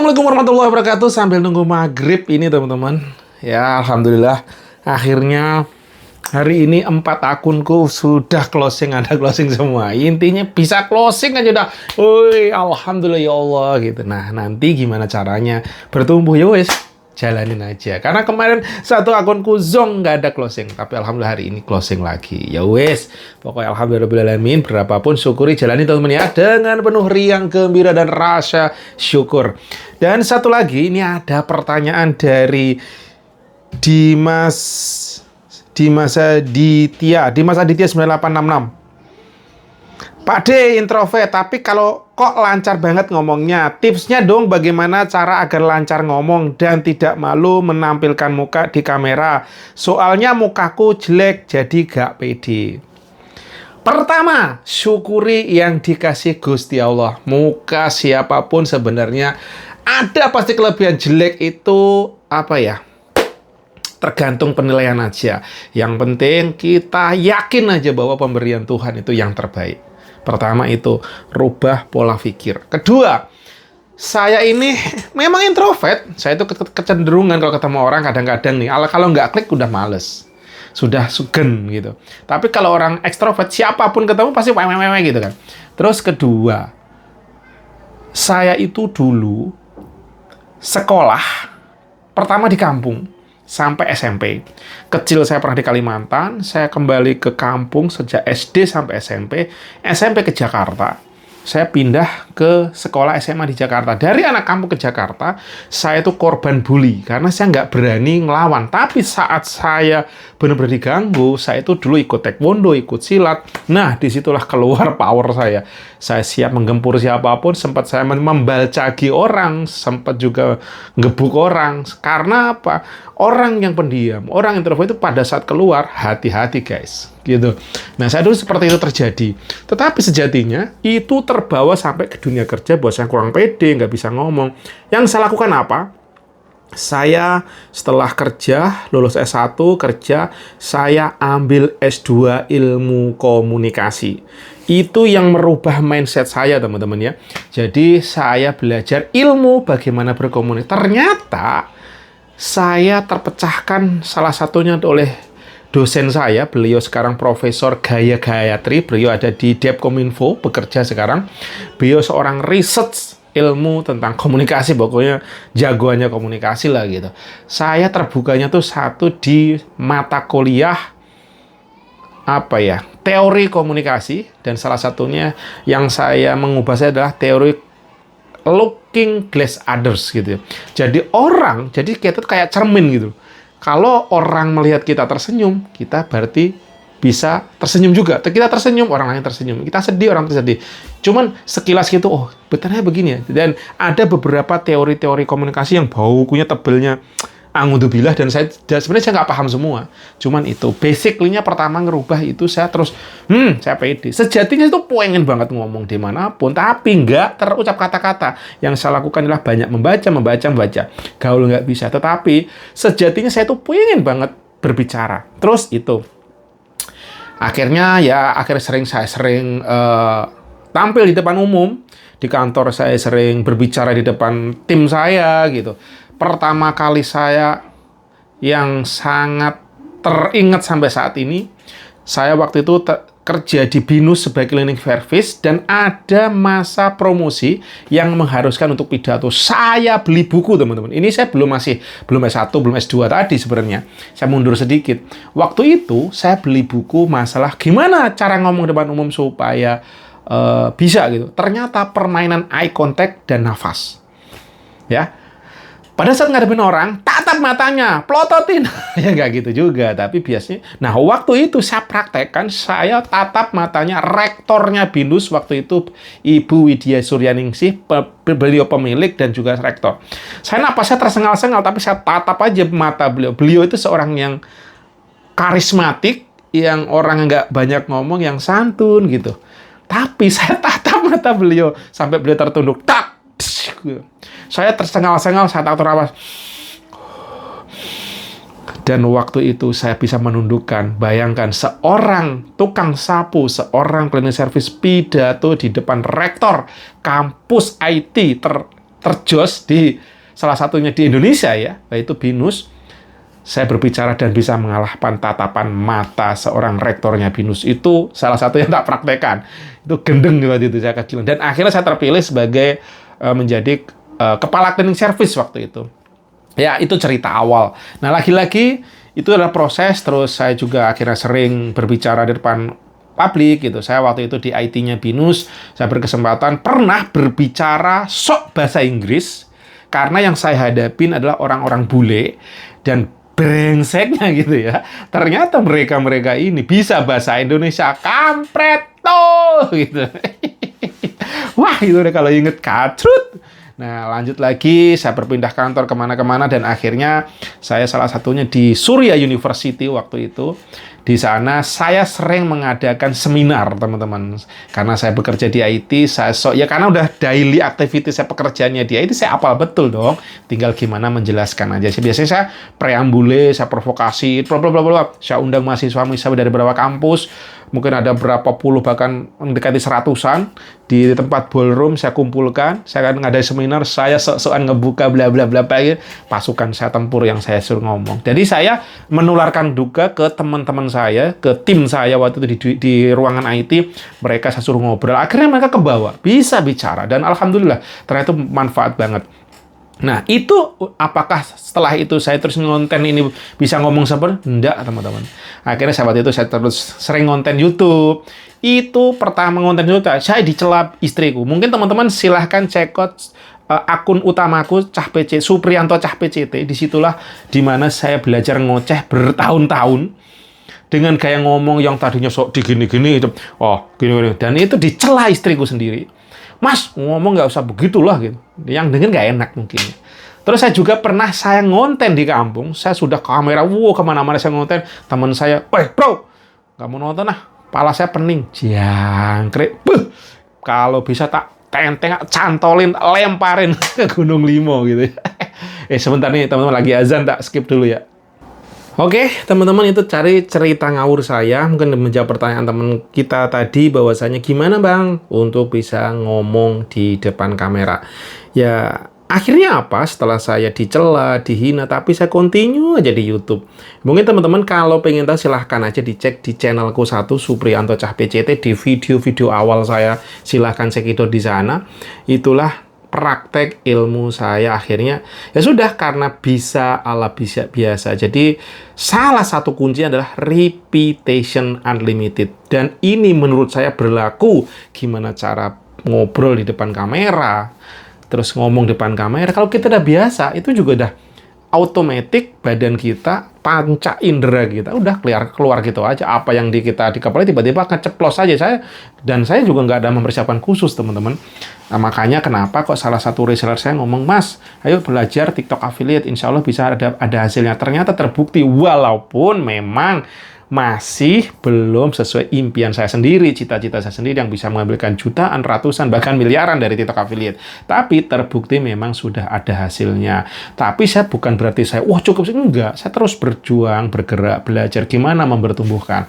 Assalamualaikum warahmatullahi wabarakatuh. Sambil nunggu maghrib ini teman-teman. Ya alhamdulillah akhirnya hari ini 4 akunku sudah closing. Ada closing semua. Intinya bisa closing aja udah. Woi alhamdulillah ya Allah gitu. Nah nanti gimana caranya bertumbuh ya wes. Jalanin aja. Karena kemarin satu akunku zong nggak ada closing. Tapi alhamdulillah hari ini closing lagi. Ya wes. Pokoknya alhamdulillahirrahmanirrahim. Berapapun syukuri jalani teman-teman ya. Dengan penuh riang, gembira, dan rasa syukur. Dan satu lagi. Ini ada pertanyaan dari Dimas Aditya 9866. Pak D introvert, tapi kalau kok lancar banget ngomongnya, tipsnya dong bagaimana cara agar lancar ngomong dan tidak malu menampilkan muka di kamera. Soalnya mukaku jelek jadi gak pede. Pertama, syukuri yang dikasih Gusti Allah. Muka siapapun sebenarnya ada pasti kelebihan. Jelek itu apa ya? Tergantung penilaian aja. Yang penting kita yakin aja bahwa pemberian Tuhan itu yang terbaik. Pertama itu, rubah pola pikir. Kedua, saya ini memang introvert. Saya itu kecenderungan kalau ketemu orang kadang-kadang nih, kalau nggak klik udah males. Sudah sugen gitu. Tapi kalau orang ekstrovert, siapapun ketemu pasti wewe gitu kan. Terus kedua, saya itu dulu sekolah pertama di kampung. Sampai SMP. Kecil saya pernah di Kalimantan, saya kembali ke kampung sejak SD sampai SMP. SMP ke Jakarta. Saya pindah ke sekolah SMA di Jakarta. Dari anak kampung ke Jakarta, saya itu korban bully. Karena saya nggak berani ngelawan. Tapi saat saya benar-benar diganggu, saya itu dulu ikut taekwondo, ikut silat. Nah, disitulah keluar power saya. Saya siap menggempur siapapun, sempat saya membalcagi orang, sempat juga ngebuk orang. Karena apa? Orang yang pendiam, orang introvert itu pada saat keluar, hati-hati guys. Gitu. Nah, saya dulu seperti itu terjadi. Tetapi sejatinya, itu terbawa sampai ke dunia kerja, bahwa saya kurang pede, nggak bisa ngomong. Yang saya lakukan apa? Saya setelah kerja, lulus S1, kerja, saya ambil S2 ilmu komunikasi. Itu yang merubah mindset saya, teman-teman ya. Jadi, saya belajar ilmu bagaimana berkomunikasi. Ternyata, saya terpecahkan salah satunya oleh dosen saya. Beliau sekarang Profesor Gaya Gayatri. Beliau ada di Depkominfo, bekerja sekarang. Beliau seorang research ilmu tentang komunikasi, pokoknya jagoannya komunikasi lah gitu. Saya terbukanya tuh satu di mata kuliah apa ya, teori komunikasi, dan salah satunya yang saya mengubah saya adalah teori looking glass others gitu. Jadi kita kayak cermin gitu. Kalau orang melihat kita tersenyum, kita berarti bisa tersenyum juga. Kita tersenyum, orang lain tersenyum. Kita sedih, orang tersedih. Cuman sekilas gitu, oh betulnya begini ya. Dan ada beberapa teori-teori komunikasi yang bukunya tebelnya angudzubillah, dan sebenarnya saya nggak paham semua. Cuman itu basically-nya pertama ngerubah itu saya terus saya pede. Sejatinya itu pengen banget ngomong dimanapun, tapi nggak terucap kata-kata. Yang saya lakukan adalah banyak membaca. Gaul nggak bisa, tetapi sejatinya saya tuh pengen banget berbicara. Terus itu akhirnya saya sering tampil di depan umum. Di kantor saya sering berbicara di depan tim saya gitu. Pertama kali saya yang sangat teringat sampai saat ini, saya waktu itu kerja di BINUS sebagai cleaning service, dan ada masa promosi yang mengharuskan untuk pidato. Saya beli buku, teman-teman. Ini saya belum S1, belum S2 tadi sebenarnya. Saya mundur sedikit. Waktu itu saya beli buku masalah gimana cara ngomong depan umum supaya bisa gitu. Ternyata permainan eye contact dan nafas. Ya. Pada saat ngadepin orang, tatap matanya, plototin. Ya nggak gitu juga, tapi biasanya. Nah, waktu itu saya praktekkan, saya tatap matanya rektornya BINUS waktu itu, Ibu Widya Suryaningsih, beliau pemilik dan juga rektor. Saya napasnya tersengal-sengal, tapi saya tatap aja mata beliau. Beliau itu seorang yang karismatik, yang orang nggak banyak ngomong, yang santun gitu. Tapi saya tatap mata beliau, sampai beliau tertunduk, tak! Saya tersengal-sengal, saya tak terawas. Dan waktu itu saya bisa menundukkan, bayangkan seorang tukang sapu, seorang cleaning service pidato di depan rektor kampus IT terjos di salah satunya di Indonesia ya, yaitu BINUS. Saya berbicara dan bisa mengalahkan tatapan mata seorang rektornya BINUS. Itu salah satu yang tak praktekkan. Itu gendeng waktu itu saya kecil. Dan akhirnya saya terpilih sebagai menjadi kepala cleaning service waktu itu. Ya, itu cerita awal. Nah, lagi-lagi itu adalah proses. Terus saya juga akhirnya sering berbicara di depan publik gitu. Saya waktu itu di IT-nya BINUS, saya berkesempatan pernah berbicara sok bahasa Inggris karena yang saya hadapin adalah orang-orang bule dan brengseknya gitu ya. Ternyata mereka ini bisa bahasa Indonesia kampret tuh gitu. Wah, itu udah kalau inget kacrut. Nah, lanjut lagi, saya berpindah kantor kemana-kemana, dan akhirnya saya salah satunya di Surya University waktu itu. Di sana saya sering mengadakan seminar, teman-teman. Karena saya bekerja di IT, ya karena udah daily activity saya pekerjaannya di IT, saya apal betul dong. Tinggal gimana menjelaskan aja. Biasanya saya preambule, saya provokasi, bla bla bla bla. Saya undang mahasiswa dari beberapa kampus, mungkin ada berapa puluh bahkan mendekati seratusan di tempat ballroom saya kumpulkan. Saya akan ngadain seminar, saya sok-sokan ngebuka bla bla bla pasukan saya tempur yang saya suruh ngomong. Jadi saya menularkan juga ke teman-teman saya, ke tim saya waktu itu di ruangan IT, mereka saya suruh ngobrol. Akhirnya mereka kebawa, bisa bicara, dan alhamdulillah ternyata itu manfaat banget. Nah, itu apakah setelah itu saya terus ngonten ini bisa ngomong seperti? Enggak, teman-teman. Akhirnya saat itu saya terus sering ngonten YouTube. Itu pertama ngonten YouTube, saya dicela istriku. Mungkin teman-teman silahkan cek out akun utamaku Supriyanto Cah PCT. Disitulah dimana saya belajar ngoceh bertahun-tahun dengan gaya ngomong yang tadinya sok digini-gini, gini-gini, dan itu dicela istriku sendiri. Mas, ngomong nggak usah begitulah gitu. Yang denger nggak enak mungkin. Terus saya juga pernah ngonten di kampung. Saya sudah kamera, kemana-mana saya ngonten. Teman saya, bro, nggak mau nonton pala saya pening. Jangkrik. Kalau bisa tak tenteng, cantolin, lemparin ke Gunung Limo gitu. Sebentar nih teman-teman, lagi azan, tak skip dulu ya. Oke, teman-teman, itu cari cerita ngawur saya. Mungkin menjawab pertanyaan teman kita tadi bahwasanya gimana bang untuk bisa ngomong di depan kamera. Ya, akhirnya apa? Setelah saya dicela, dihina, tapi saya continue aja di YouTube. Mungkin teman-teman kalau pengen tahu silahkan aja dicek di channelku satu, Supriyanto Cah PCT, di video-video awal saya. Silahkan cek itu di sana. Itulah praktek ilmu saya akhirnya. Ya sudah, karena bisa biasa. Jadi salah satu kunci adalah repetition unlimited. Dan ini menurut saya berlaku gimana cara ngobrol di depan kamera, terus ngomong depan kamera. Kalau kita udah biasa, itu juga udah automatic badan kita, panca indera kita udah keluar gitu aja. Apa yang kita di kepala tiba-tiba keceplos aja. Saya juga nggak ada mempersiapkan khusus, teman-teman. Nah, makanya kenapa kok salah satu reseller saya ngomong, Mas, ayo belajar TikTok affiliate, insya Allah bisa ada hasilnya. Ternyata terbukti, walaupun memang masih belum sesuai impian saya sendiri, cita-cita saya sendiri yang bisa mengambilkan jutaan, ratusan, bahkan miliaran dari TikTok affiliate. Tapi terbukti memang sudah ada hasilnya. Tapi saya bukan berarti saya, cukup sih. Enggak. Saya terus berjuang, bergerak, belajar gimana mempertumbuhkan.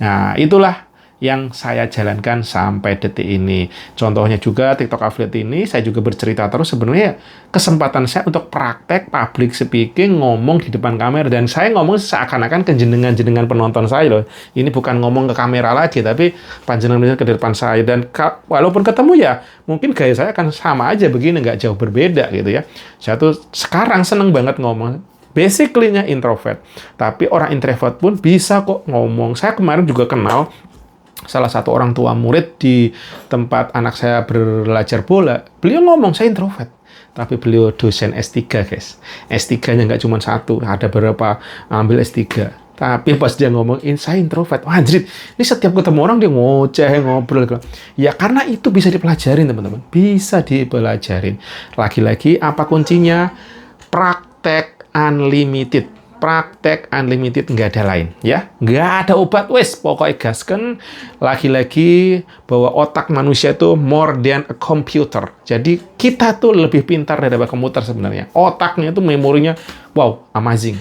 Nah, itulah yang saya jalankan sampai detik ini. Contohnya juga TikTok affiliate ini, saya juga bercerita terus sebenarnya kesempatan saya untuk praktek public speaking, ngomong di depan kamera, dan saya ngomong seakan-akan ke jenengan penonton saya loh. Ini bukan ngomong ke kamera lagi, tapi panjenengan ke depan saya, dan walaupun ketemu ya, mungkin gaya saya akan sama aja begini, nggak jauh berbeda gitu ya. Saya tuh sekarang seneng banget ngomong. Basically-nya introvert, tapi orang introvert pun bisa kok ngomong. Saya kemarin juga kenal salah satu orang tua murid di tempat anak saya belajar bola. Beliau ngomong, saya introvert. Tapi beliau dosen S3, guys. S3-nya nggak cuma satu, ada beberapa ambil S3. Tapi pas dia ngomong, saya introvert. Wah, anjir, ini setiap ketemu orang dia ngoceh, ngobrol. Ya, karena itu bisa dipelajarin, teman-teman. Bisa dipelajarin. Lagi-lagi, apa kuncinya? Praktek unlimited. Praktek unlimited, nggak ada lain ya, nggak ada obat, pokoknya gaskan. Lagi-lagi bahwa otak manusia itu more than a computer. Jadi kita tuh lebih pintar daripada komputer sebenarnya. Otaknya tuh memorinya amazing.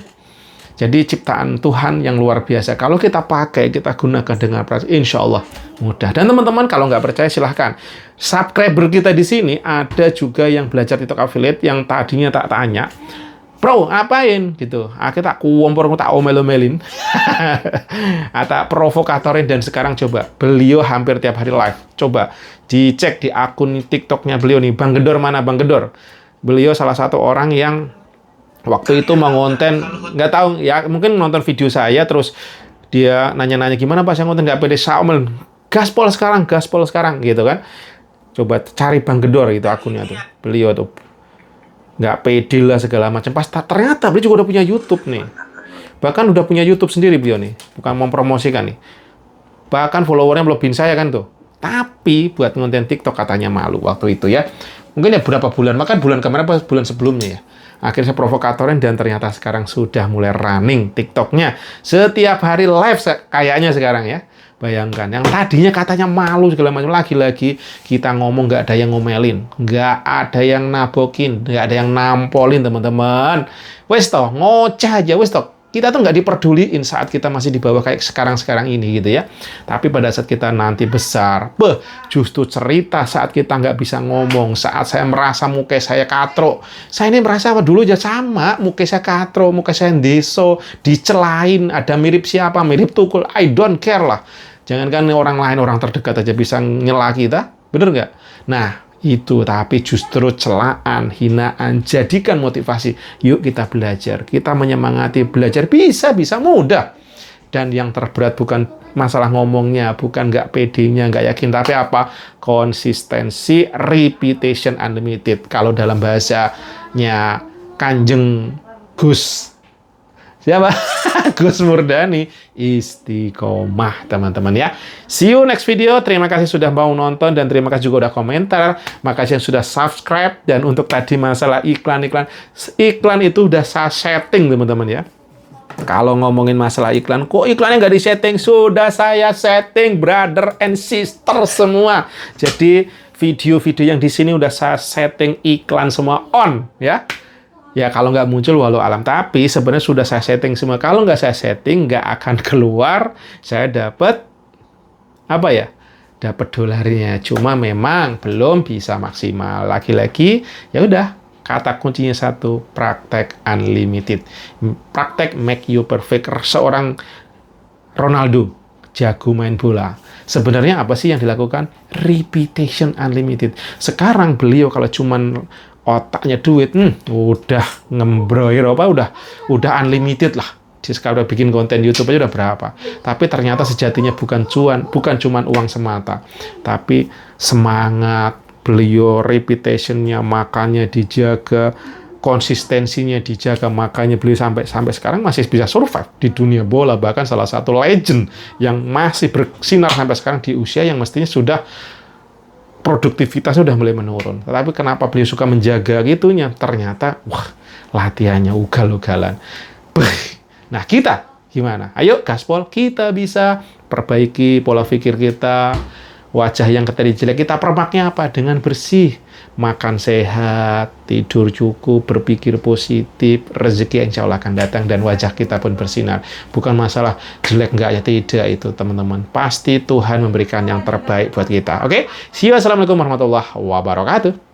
Jadi ciptaan Tuhan yang luar biasa. Kalau kita pakai, kita gunakan dengan praktis, insya Allah mudah. Dan teman-teman kalau nggak percaya silahkan. Subscriber kita di sini ada juga yang belajar TikTok affiliate yang tadinya tak tanya, Bro, ngapain? Gitu. Akhirnya tak kuompor, tak omel-omelin. Tak provokatorin, dan sekarang coba. Beliau hampir tiap hari live. Coba dicek di akun TikToknya beliau nih. Bang Gedor mana Bang Gedor? Beliau salah satu orang yang waktu itu mau ngonten, nggak tahu ya, mungkin nonton video saya terus dia nanya-nanya gimana Pak saya ngonten nggak pede, Saumel gaspol sekarang gitu kan. Coba cari Bang Gedor gitu akunnya tuh, beliau tuh nggak pede lah segala macam. Pas ternyata beliau juga udah punya YouTube nih, bahkan udah punya YouTube sendiri beliau nih, bukan mempromosikan nih, bahkan followernya melebihin saya kan tuh. Tapi buat ngonten TikTok katanya malu waktu itu ya. Mungkin ya berapa bulan, makan bulan kemarin apa bulan sebelumnya ya. Akhirnya saya provokatorin dan ternyata sekarang sudah mulai running TikToknya. Setiap hari live kayaknya sekarang ya. Bayangkan, yang tadinya katanya malu segala macam, lagi-lagi kita ngomong nggak ada yang ngomelin, nggak ada yang nabokin, nggak ada yang nampolin teman-teman. Wes toh, ngoceh aja, wes toh. Kita tuh nggak diperduliin saat kita masih di bawah kayak sekarang-sekarang ini gitu ya. Tapi pada saat kita nanti besar, justru cerita saat kita nggak bisa ngomong, saat saya merasa muka saya katro. Saya ini merasa apa dulu aja sama, muka saya katro, muka saya deso, dicelain, ada mirip siapa, mirip tukul, I don't care lah. Jangankan orang lain, orang terdekat aja bisa nyela kita, bener nggak? Nah, itu, tapi justru celaan, hinaan, jadikan motivasi. Yuk kita belajar, kita menyemangati belajar, bisa mudah. Dan yang terberat bukan masalah ngomongnya, bukan nggak pedenya, nggak yakin, tapi apa? Konsistensi, repetition unlimited. Kalau dalam bahasanya Kanjeng Gus, siapa? Gus Murdani, istiqomah teman-teman ya. See you next video. Terima kasih sudah mau nonton dan terima kasih juga udah komentar. Makasih yang sudah subscribe. Dan untuk tadi masalah iklan itu udah saya setting teman-teman ya. Kalau ngomongin masalah iklan, kok iklannya nggak disetting? Sudah saya setting, brother and sister semua. Jadi video-video yang di sini udah saya setting iklan semua on ya. Ya kalau nggak muncul walau alam, tapi sebenarnya sudah saya setting semua. Kalau nggak saya setting nggak akan keluar. Saya dapat apa ya? Dapat dolarnya. Cuma memang belum bisa maksimal. Lagi-lagi ya udah, kata kuncinya satu, praktek unlimited. Praktek make you perfect. Seorang Ronaldo jago main bola. Sebenarnya apa sih yang dilakukan? Repetition unlimited. Sekarang beliau kalau cuman otaknya duit, udah ngembroir apa, udah unlimited lah. Sekarang udah bikin konten YouTube aja udah berapa. Tapi ternyata sejatinya bukan cuman uang semata, tapi semangat beliau, reputationnya, makannya dijaga, konsistensinya dijaga, makanya beliau sampai sekarang masih bisa survive di dunia bola. Bahkan salah satu legend yang masih bersinar sampai sekarang di usia yang mestinya sudah produktivitasnya udah mulai menurun. Tetapi kenapa beliau suka menjaga gitunya? Ternyata, wah, latihannya ugal-ugalan. Nah, kita gimana? Ayo, gaspol, kita bisa perbaiki pola pikir kita, wajah yang tadi jelek, kita permaknya apa? Dengan bersih, makan sehat, tidur cukup, berpikir positif, rezeki insya Allah akan datang, dan wajah kita pun bersinar. Bukan masalah jelek enggak ya, tidak itu teman-teman. Pasti Tuhan memberikan yang terbaik buat kita. Oke? See you, assalamualaikum warahmatullahi wabarakatuh.